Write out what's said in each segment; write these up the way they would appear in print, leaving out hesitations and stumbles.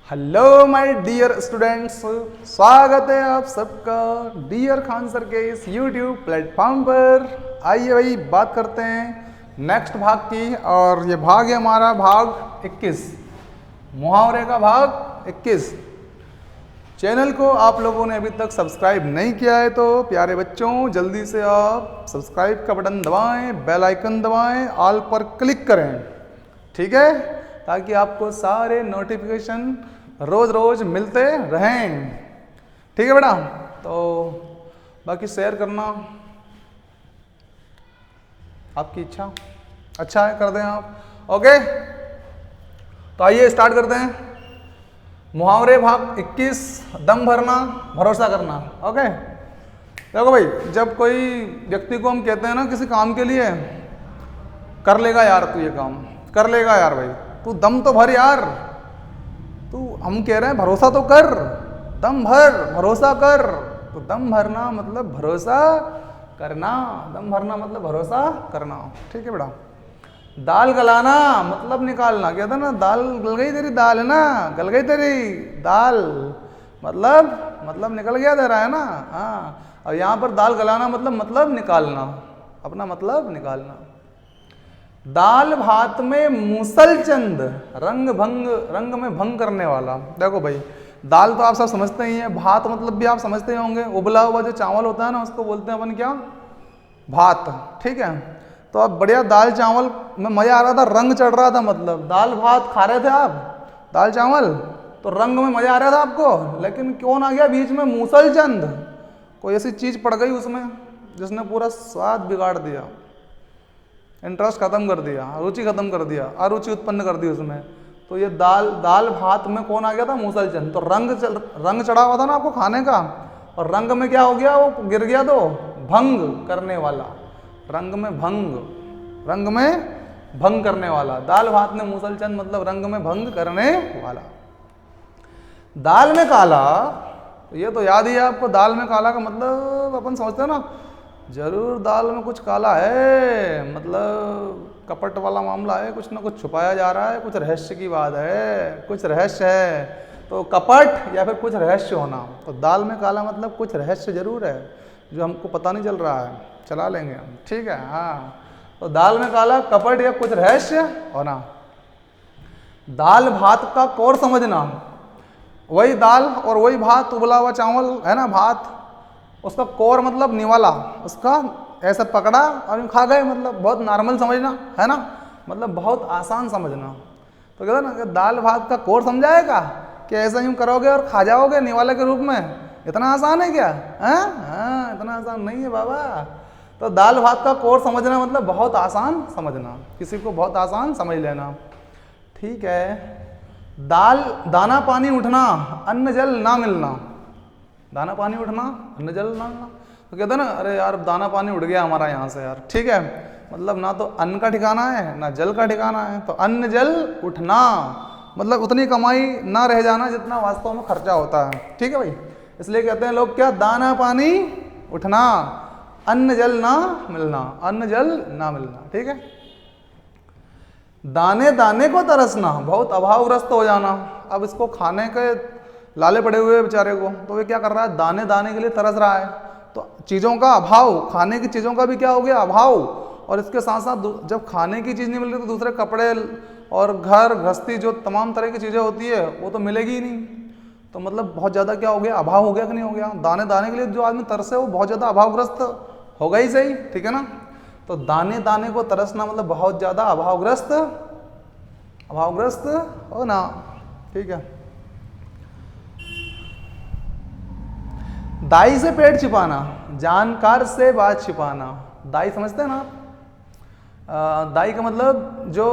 Hello my dear students, स्वागत है आप सबका डियर खान सर के इस यूट्यूब प्लेटफॉर्म पर। आइए भाई बात करते हैं नेक्स्ट भाग की, और ये भाग है हमारा भाग 21, मुहावरे का भाग 21। चैनल को आप लोगों ने अभी तक सब्सक्राइब नहीं किया है तो प्यारे बच्चों जल्दी से आप सब्सक्राइब का बटन दबाएं, बेल आइकन दबाएं, ऑल पर क्लिक करें, ठीक है, ताकि आपको सारे नोटिफिकेशन रोज रोज मिलते रहें। ठीक है बेटा, तो बाकी शेयर करना आपकी इच्छा, अच्छा है कर दें आप। ओके, तो आइए स्टार्ट करते हैं। मुहावरे भाग 21, दम भरना भरोसा करना। ओके, देखो भाई, जब कोई व्यक्ति को हम कहते हैं ना किसी काम के लिए, कर लेगा यार तू ये काम, कर लेगा यार भाई, तू दम तो भर यार, तू, हम कह रहे हैं भरोसा तो कर, दम भर, भरोसा कर। तो दम भरना मतलब भरोसा करना, दम भरना मतलब भरोसा करना। ठीक है बेटा। दाल गलाना मतलब निकालना, कहता ना दाल गल गई तेरी, दाल है ना, गल गई तेरी दाल, मतलब निकल गया तेरा, है ना। हाँ, और यहाँ पर दाल गलाना मतलब निकालना, अपना मतलब निकालना। दाल भात में मूसलचंद, रंग में भंग करने वाला। देखो भाई, दाल तो आप सब समझते ही हैं, भात मतलब भी आप समझते ही होंगे, उबला हुआ जो चावल होता है ना उसको बोलते हैं अपन क्या, भात। ठीक है, तो अब बढ़िया दाल चावल में मजा आ रहा था, रंग चढ़ रहा था, मतलब दाल भात खा रहे थे आप, दाल चावल, तो रंग में मजा आ रहा था आपको, लेकिन कौन आ गया बीच में, मूसलचंद, कोई ऐसी चीज पड़ गई उसमें जिसने पूरा स्वाद बिगाड़ दिया, इंटरेस्ट खत्म कर दिया, रुचि खत्म कर दिया, अरुचि उत्पन्न कर दी उसमें। तो ये दाल भात में कौन आ गया था, मूसलचंद। तो रंग चढ़ा हुआ था ना आपको खाने का, और रंग में क्या हो गया, वो गिर गया, तो भंग करने वाला, रंग में भंग करने वाला। दाल भात में मूसलचंद मतलब रंग में भंग करने वाला। दाल में काला, तो ये तो याद ही है आपको, दाल में काला का मतलब अपन समझते हैं ना, जरूर दाल में कुछ काला है, मतलब कपट वाला मामला है, कुछ ना कुछ छुपाया जा रहा है, कुछ रहस्य की बात है, कुछ रहस्य है, तो कपट या फिर कुछ रहस्य होना। तो दाल में काला मतलब कुछ रहस्य जरूर है जो हमको पता नहीं चल रहा है, चला लेंगे हम, ठीक है। हाँ, तो दाल में काला, कपट या कुछ रहस्य होना। दाल भात का कौर समझना, वही दाल और वही भात, उबला हुआ चावल है ना, भात, उसका कोर मतलब निवाला, उसका ऐसा पकड़ा और खा गए, मतलब बहुत नॉर्मल समझना, है ना, मतलब बहुत आसान समझना। तो कहते ना कि दाल भात का कोर समझाएगा कि ऐसा यूं करोगे और खा जाओगे निवाले के रूप में, इतना आसान है क्या, है? हाँ, इतना आसान नहीं है बाबा। तो दाल भात का कोर समझना मतलब बहुत आसान समझना, किसी को बहुत आसान समझ लेना। ठीक है। दाना पानी उठना, अन्न जल ना मिलना। दाना पानी उठना, अन्न जल ना मिलना, तो कहते हैं ना, अरे यार दाना पानी उठ गया हमारा यहाँ से यार, ठीक है, मतलब ना तो अन्न का ठिकाना है ना जल का ठिकाना है। तो अन्न जल उठना मतलब उतनी कमाई ना रह जाना जितना वास्तव में खर्चा होता है। ठीक है भाई, इसलिए कहते हैं लोग क्या, दाना पानी उठना, अन्न जल ना मिलना, अन्न जल ना मिलना। ठीक है। दाने दाने को तरसना, बहुत अभावग्रस्त हो जाना। अब इसको खाने के लाले पड़े हुए बेचारे को, तो वे क्या कर रहा है, दाने दाने के लिए तरस रहा है। तो चीज़ों का अभाव, खाने की चीज़ों का भी क्या हो गया, अभाव, और इसके साथ साथ जब खाने की चीज़ नहीं मिल रही तो दूसरे कपड़े और घर गृहस्थी जो तमाम तरह की चीज़ें होती है वो तो मिलेगी ही नहीं। तो मतलब बहुत ज़्यादा क्या हो गया, अभाव हो गया कि नहीं हो गया। दाने दाने के लिए जो आदमी तरसे वो बहुत ज़्यादा अभावग्रस्त होगा ही सही, ठीक है ना। तो दाने दाने को तरसना मतलब बहुत ज़्यादा अभावग्रस्त हो ना, ठीक है। दाई से पेट छिपाना, जानकार से बात छिपाना। दाई समझते हैं ना आप, दाई का मतलब जो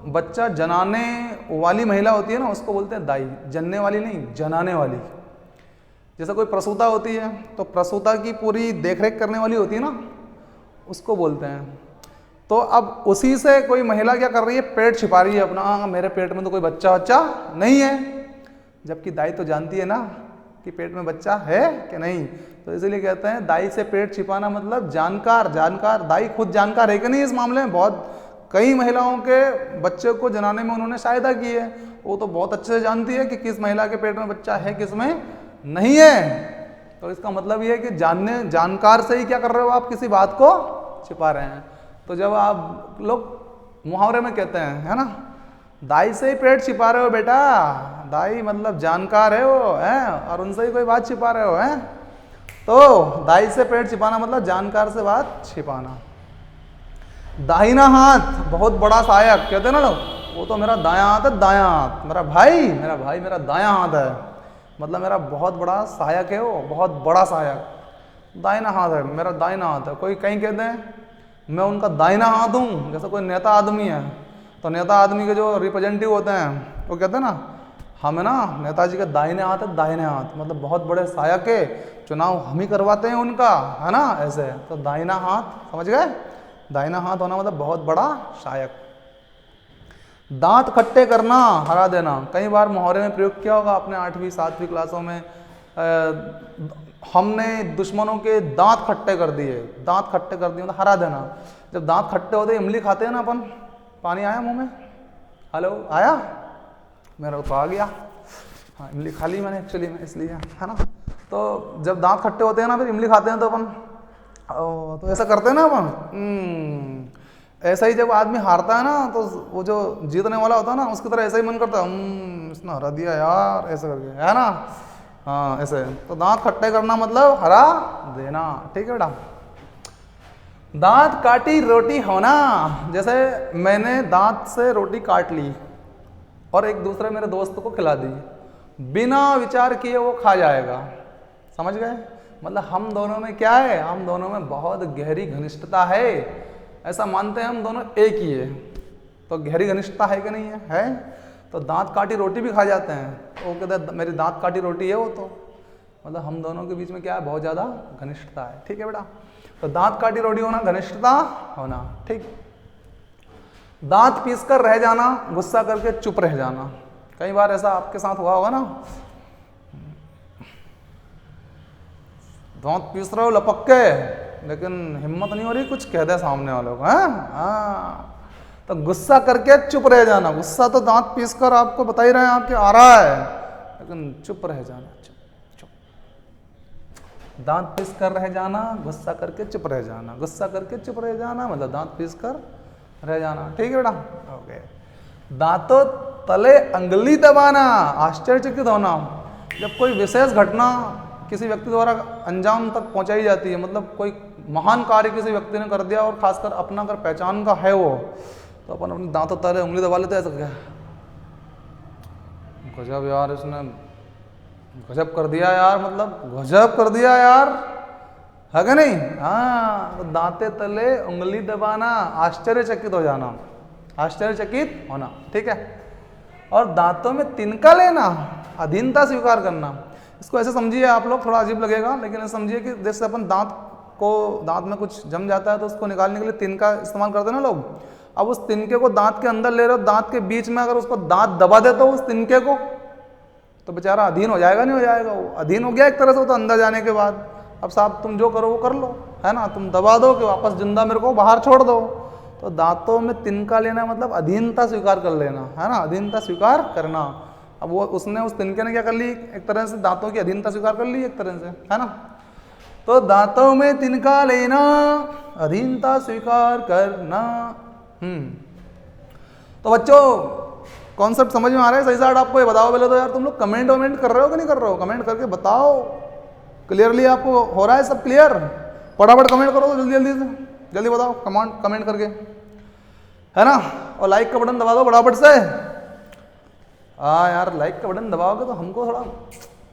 बच्चा जनाने वाली महिला होती है ना उसको बोलते हैं दाई, जनने वाली नहीं, जनाने वाली। जैसे कोई प्रसूता होती है तो प्रसूता की पूरी देखरेख करने वाली होती है ना, उसको बोलते हैं। तो अब उसी से कोई महिला क्या कर रही है, पेट छिपा रही है अपना, हाँ मेरे पेट में तो कोई बच्चा नहीं है, जबकि दाई तो जानती है ना कि पेट में बच्चा है कि नहीं। तो इसीलिए कहते हैं दाई से पेट छिपाना मतलब जानकार, दाई खुद जानकार है कि नहीं इस मामले में। बहुत कई महिलाओं के बच्चे को जनाने में उन्होंने सहायता की है, वो तो बहुत अच्छे से जानती है कि किस महिला के पेट में बच्चा है किस में नहीं है। तो इसका मतलब ये है कि जानकार से ही क्या कर रहे हो आप, किसी बात को छिपा रहे हैं। तो जब आप लोग मुहावरे में कहते हैं, है ना, दाई से ही पेट छिपा रहे हो बेटा, दाई मतलब जानकार है वो, है, और उनसे ही कोई बात छिपा रहे हो, है। तो दाई से पेट छिपाना मतलब जानकार से बात छिपाना। दाहिना हाथ बहुत बड़ा सहायक, कहते हैं ना लोग, वो तो मेरा दायां हाथ है, दायां हाथ, मेरा भाई मेरा दायां हाथ है, मतलब मेरा बहुत बड़ा सहायक है वो, बहुत बड़ा सहायक। दाहिना हाथ है, मेरा दाहिना हाथ है। कोई कहीं कहते हैं मैं उनका दाहिना हाथ हूँ, जैसे कोई नेता आदमी है, तो नेता आदमी के जो रिप्रेजेंटेटिव होते हैं वो कहते हैं ना, हमें ना नेताजी के दाहिने हाथ है, दाहिने हाथ मतलब बहुत बड़े सहायक है, चुनाव हम ही करवाते हैं उनका, है ना, ऐसे। तो दाहिना हाथ, समझ गए, दाहिना हाथ होना मतलब बहुत बड़ा सहायक। दांत खट्टे करना, हरा देना, कई बार मुहावरे में प्रयोग किया होगा आपने 8वीं 7वीं क्लासों में। हमने दुश्मनों के दांत खट्टे कर दिए, दांत खट्टे कर दिए मतलब हरा देना। जब दांत खट्टे होते इमली खाते हैं ना अपन, पानी आया मुंह में, हेलो आया, मेरा तो आ गया, हाँ इमली खा ली मैंने एक्चुअली में इसलिए, है ना। तो जब दांत खट्टे होते हैं ना फिर इमली खाते हैं तो अपन तो ऐसा करते हैं ना अपन। ऐसा ही जब आदमी हारता है ना तो वो जो जीतने वाला होता है ना उसकी तरह ऐसा ही मन करता है, इसने हरा दिया यार, ऐसा करके, है ना, हाँ ऐसे। तो दांत खट्टे करना मतलब हरा देना, ठीक है बेटा। दांत काटी रोटी होना, जैसे मैंने दांत से रोटी काट ली और एक दूसरे मेरे दोस्त को खिला दी, बिना विचार किए वो खा जाएगा, समझ गए। मतलब हम दोनों में क्या है, हम दोनों में बहुत गहरी घनिष्ठता है, ऐसा मानते हैं हम दोनों एक ही है। तो गहरी घनिष्ठता है कि नहीं है, है। तो दांत काटी रोटी भी खा जाते हैं, तो वो कहते हैं मेरी दांत काटी रोटी है वो, तो मतलब हम दोनों के बीच में क्या है, बहुत ज़्यादा घनिष्ठता है, ठीक है बेटा। तो दांत काटी रोटी होना, घनिष्ठता होना, ठीक। दांत पीस कर रह जाना, गुस्सा करके चुप रह जाना, कई बार ऐसा आपके साथ हुआ होगा ना, दांत पीस रहे हो लपक के, लेकिन हिम्मत नहीं हो रही कुछ कह दे सामने वालों को, हाँ। तो गुस्सा करके चुप रह जाना, गुस्सा तो दांत पीस कर आपको बता ही रहे हैं आपके आ रहा है, लेकिन चुप रह जाना, चुप। दांत पीस कर रह जाना, गुस्सा करके चुप रह जाना, गुस्सा करके चुप रह जाना मतलब दांत पीस कर रह जाना, ठीक है बेटा, ओके। दांतों तले अंगुली दबाना, आश्चर्यचकित होना, जब कोई विशेष घटना किसी व्यक्ति द्वारा अंजाम तक पहुंचाई जाती है, मतलब कोई महान कार्य किसी व्यक्ति ने कर दिया और खासकर अपना अगर पहचान का है वो, तो अपन अपने दांतों तले उंगली दबा लेते हैं, ऐसा क्या गजब यार, इसने गजब कर दिया यार, मतलब गजब कर दिया यार, है कि नहीं, हाँ। तो दांते तले उंगली दबाना, आश्चर्यचकित हो जाना, आश्चर्यचकित होना, ठीक है। और दांतों में तिनका लेना, अधीनता स्वीकार करना। इसको ऐसे समझिए आप लोग, थोड़ा अजीब लगेगा लेकिन ऐसे समझिए कि जैसे अपन दांत में कुछ जम जाता है तो उसको निकालने के लिए तिनका इस्तेमाल करते हैं ना लोग। अब उस तिनके को दांत के अंदर ले रहे हो, दांत के बीच में अगर उसको दांत दबा देते हो उस तिनके को, तो बेचारा अधीन हो जाएगा, नहीं हो जाएगा, वो अधीन हो गया एक तरह से, वो तो अंदर जाने के बाद अब साहब तुम जो करो वो कर लो, है ना, तुम दबा दो कि वापस जिंदा मेरे को बाहर छोड़ दो। तो दांतों में तिनका लेना मतलब अधीनता स्वीकार कर लेना, है ना, अधीनता स्वीकार करना। अब वो उसने उस तिनके ने क्या कर ली, एक तरह से दांतों की अधीनता स्वीकार कर ली एक तरह से, है ना। तो दांतों में तिनका लेना, अधीनता स्वीकार करना। तो बच्चों कॉन्सेप्ट समझ में आ रहा है सही साइड आपको, ये बताओ पहले तो यार, तुम लोग कमेंट वमेंट कर रहे हो कि नहीं कर रहे हो, कमेंट करके बताओ क्लियरली, आपको हो रहा है सब क्लियर, फटाफट कमेंट करो तो जल्दी जल्दी से, जल्दी बताओ कमेंट करके, है ना। और लाइक का बटन दबा दो फटाफट से, हाँ यार लाइक का बटन दबाओगे तो हमको थोड़ा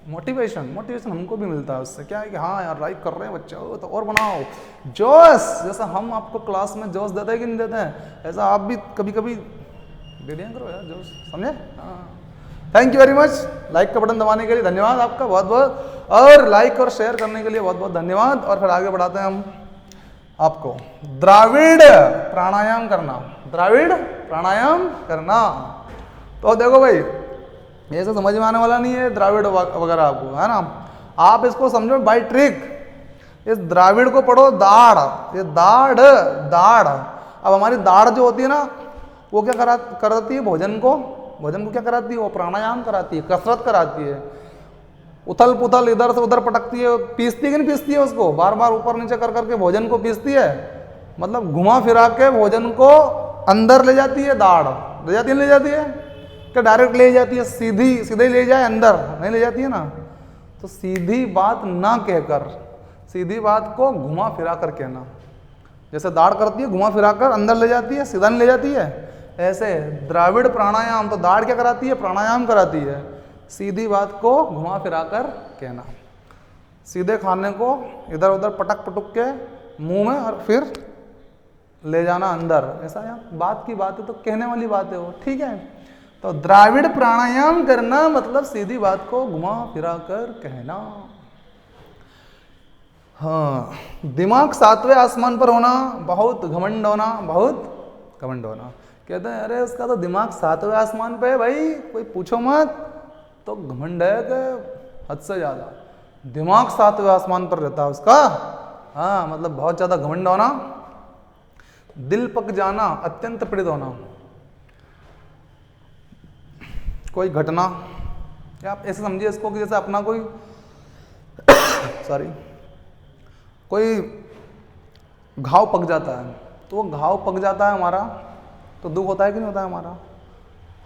मोटिवेशन हमको भी मिलता है उससे, क्या है कि हाँ यार लाइक कर रहे हैं बच्चे तो और बनाओ जोश, जैसा हम आपको क्लास में जोश देते हैं कि नहीं देते हैं, ऐसा आप भी कभी कभी दे दिया करो यार जोश, समझे। हाँ thank you very much, like का बटन दबाने के लिए धन्यवाद आपका बहुत बहुत, और लाइक और शेयर करने के लिए बहुत बहुत धन्यवाद। और फिर आगे बढ़ाते हैं हम आपको द्राविड़ प्राणायाम करना, द्राविड़ प्राणायाम करना। तो देखो भाई ये सब समझ में आने वाला नहीं है द्राविड़ वगैरह आपको, है ना, आप इसको समझो बाय ट्रिक। इस द्राविड़ को पढ़ो दाढ़, ये दाढ़। अब हमारी दाढ़ जो होती है ना वो क्या कराती है, भोजन को भोजन को क्या कराती है? वो प्राणायाम कराती है, कसरत कराती है, उथल पुथल इधर से उधर पटकती है, पीसती है कि नहीं पीसती है उसको, बार बार ऊपर नीचे कर करके भोजन को पीसती है, मतलब घुमा फिरा के भोजन को अंदर ले जाती है। दाढ़ ले जाती है, ले जाती है क्या? डायरेक्ट ले जाती है, सीधी सीधे ले जाए अंदर नहीं ले जाती है ना। तो सीधी बात ना कहकर सीधी बात को घुमा फिरा कर कहना। जैसे दाढ़ करती है घुमा फिरा कर अंदर ले जाती है, सीधा नहीं ले जाती है, ऐसे द्राविड़ प्राणायाम, तो दाढ़ क्या कराती है? प्राणायाम कराती है। सीधी बात को घुमा फिरा कर कहना, सीधे खाने को इधर उधर पटक पटक के मुंह में और फिर ले जाना अंदर, ऐसा यहाँ बात की बात है, तो कहने वाली बात है वो, ठीक है। तो द्राविड़ प्राणायाम करना मतलब सीधी बात को घुमा फिरा कर कहना। हाँ, दिमाग सातवें आसमान पर होना, बहुत घमंड होना, बहुत घमंड होना। कहते हैं अरे उसका तो दिमाग सातवें आसमान पे है भाई, कोई पूछो मत, तो घमंड है कि हद से ज़्यादा दिमाग सातवें आसमान पर रहता है उसका। हाँ, मतलब बहुत ज़्यादा घमंड होना। दिल पक जाना, अत्यंत पीड़ित होना। कोई घटना, या आप ऐसे समझिए इसको कि जैसे अपना कोई सॉरी कोई घाव पक जाता है, तो वो घाव पक जाता है हमारा, तो दुख होता है कि नहीं होता है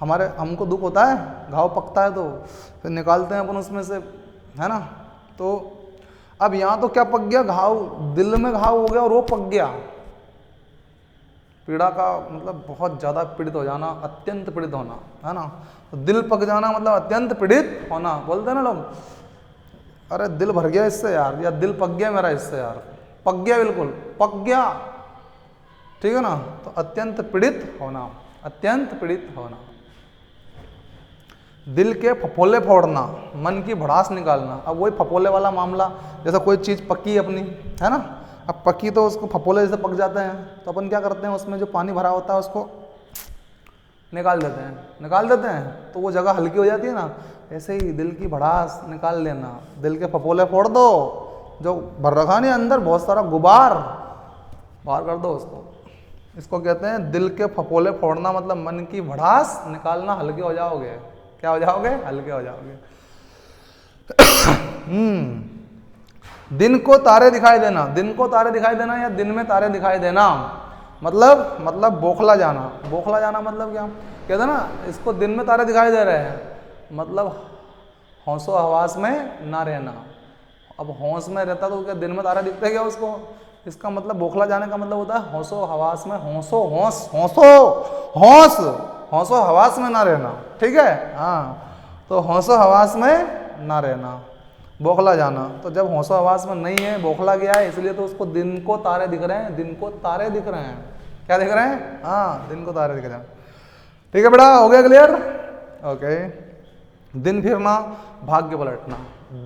हमारा? हमको दुख होता है, घाव पकता है तो फिर निकालते हैं अपन उसमें से, है ना। तो अब यहाँ तो क्या पक गया? घाव, दिल में घाव हो गया और वो पक गया। पीड़ा का मतलब बहुत ज़्यादा पीड़ित हो जाना, अत्यंत पीड़ित होना, है ना। तो दिल पक जाना मतलब अत्यंत पीड़ित होना। बोलते हैं ना लोग, अरे दिल भर गया इससे यार, या दिल पक गया मेरा इससे यार, पक गया, बिल्कुल पक गया, ठीक है ना। तो अत्यंत पीड़ित होना, अत्यंत पीड़ित होना। दिल के फफोले फोड़ना, मन की भड़ास निकालना। अब वही फफोले वाला मामला, जैसे कोई चीज़ पकी अपनी, है ना, अब पकी तो उसको फफोले जैसे पक जाते हैं, तो अपन क्या करते हैं, उसमें जो पानी भरा होता है उसको निकाल देते हैं, तो वो जगह हल्की हो जाती है ना। ऐसे ही दिल की भड़ास निकाल लेना, दिल के फफोले फोड़ दो, जो भर रखा नहीं अंदर बहुत सारा गुबार, बाहर कर दो उसको। इसको कहते हैं दिल के फफोले फोड़ना, मतलब मन की भड़ास निकालना, हल्के हो जाओगे। क्या हो जाओगे? हल्के हो जाओगे। दिन को तारे दिखाई देना, दिन को तारे दिखाई देना या दिन में तारे दिखाई देना, मतलब बौखला जाना मतलब क्या? कहते ना इसको दिन में तारे दिखाई दे रहे हैं, मतलब होशो हवास में ना रहना। अब होश में रहता तो क्या दिन में तारे दिखते क्या उसको? इसका मतलब बौखला जाने का मतलब होता है होशो हवास में, होशो हवास में ना रहना, ठीक है। हाँ, तो होशो हवास में ना रहना, बौखला जाना। तो जब होशो हवास में नहीं है, बौखला गया है, इसलिए तो उसको दिन को तारे दिख रहे हैं, दिन को तारे दिख रहे हैं। क्या दिख रहे हैं? हाँ, दिन को तारे दिख रहे हैं। ठीक है बेटा, हो गया क्लियर? ओके। दिन फिरना, भाग्य पलटना।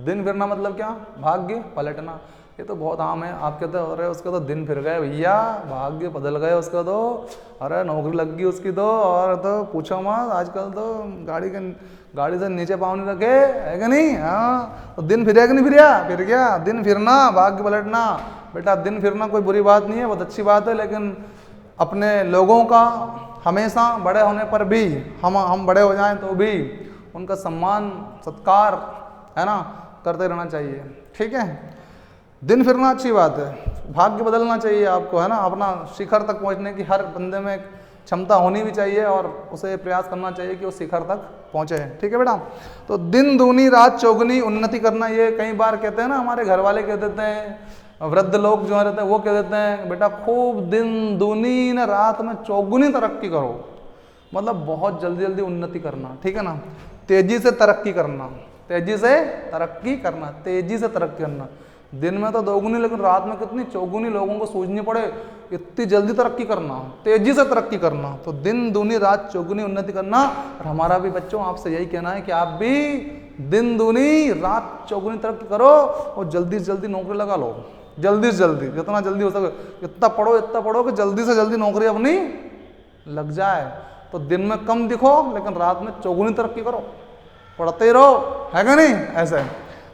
दिन फिरना मतलब क्या? भाग्य पलटना। ये तो बहुत आम है। आप कहते हो अरे उसके तो दिन फिर गए भैया, भाग्य बदल गए उसका तो, अरे नौकरी लग गई उसकी तो, और तो पूछो मत, आजकल तो गाड़ी से नीचे पाँव नहीं रखे, है कि नहीं? हाँ, तो दिन फिरे कि नहीं फिर गया। दिन फिरना, भाग्य पलटना। बेटा दिन फिरना कोई बुरी बात नहीं है, बहुत अच्छी बात है, लेकिन अपने लोगों का हमेशा बड़े होने पर भी, हम बड़े हो जाएं तो भी उनका सम्मान सत्कार, है ना, करते रहना चाहिए, ठीक है। दिन फिरना अच्छी बात है, भाग्य बदलना चाहिए आपको, है ना। अपना शिखर तक पहुंचने की हर बंदे में क्षमता होनी भी चाहिए और उसे प्रयास करना चाहिए कि वो शिखर तक पहुंचे, ठीक है बेटा। तो दिन दूनी रात चौगुनी उन्नति करना, ये कई बार कहते हैं ना हमारे घर वाले कह देते हैं, वृद्ध लोग जो रहते हैं वो कह देते हैं बेटा खूब दिन दूनी न रात में चौगुनी तरक्की करो, मतलब बहुत जल्दी जल्दी उन्नति करना, ठीक है ना। तेजी से तरक्की करना, तेजी से तरक्की करना। दिन में तो दोगुनी, लेकिन रात में कितनी चौगुनी लोगों को सूझनी पड़े, इतनी जल्दी तरक्की करना, तेजी से तरक्की करना। तो दिन दूनी रात चौगुनी उन्नति करना। और हमारा भी बच्चों आपसे यही कहना है कि आप भी दिन दूनी रात चौगुनी तरक्की करो और जल्दी से जल्दी नौकरी लगा लो, जल्दी से जल्दी, जितना जल्दी हो सके इतना पढ़ो कि जल्दी से जल्दी नौकरी अपनी लग जाए। तो दिन में कम दिखो लेकिन रात में चौगुनी तरक्की करो, पढ़ते ही रहो, है क्या नहीं? ऐसे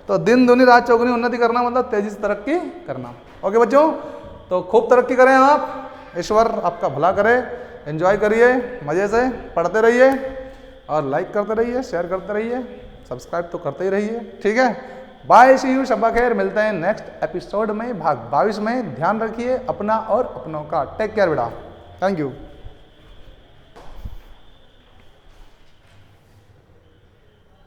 तो दिन दूनी रात चौगुनी उन्नति करना मतलब तेजी से तरक्की करना। ओके बच्चों, तो खूब तरक्की करें आप, ईश्वर आपका भला करे, एंजॉय करिए, मज़े से पढ़ते रहिए, और लाइक करते रहिए, शेयर करते रहिए, सब्सक्राइब तो करते ही रहिए। ठीक है, बाय, सी यू, शब्बा खैर। मिलते हैं नेक्स्ट एपिसोड में, भाग 22 में। ध्यान रखिए अपना और अपनों का। टेक केयर बेटा। Thank you.